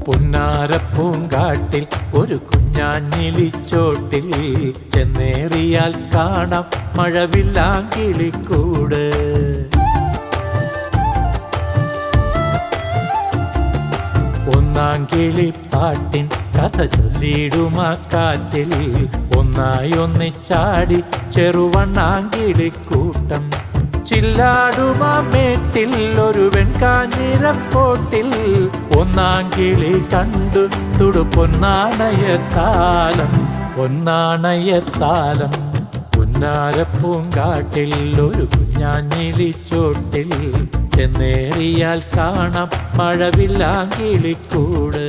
പുന്നാരപ്പൂങ്കാട്ടിൽ ഒരു കുഞ്ഞാഞ്ഞിലിച്ചോട്ടിൽ ചെന്നേറിയാൽ കാണാം മഴവില്ലാങ്കിളിക്കൂട്. ഒന്നാം കിളിപ്പാട്ടിൻ കഥ ചൊല്ലിടുമാ കാറ്റിൽ ഒന്നായി ഒന്നിച്ചാടി ചെറുവണ്ണാങ്കിളിക്കൂട്ടം. ചില്ലാടുമാ മേട്ടിൽ ഒരു വെൺകാഞ്ഞിരപ്പോട്ടിൽ ഒന്നാം കിളി കണ്ടു തുടു പൊന്നാണയത്താലം പൊന്നാണയത്താലം. പുന്നാരപ്പൂങ്കാട്ടിൽ ഒരു കുഞ്ഞാഞ്ഞിലിച്ചോട്ടിൽ ചെന്നേറിയാൽ കാണാം മഴവില്ലാങ്കിളിക്കൂട്.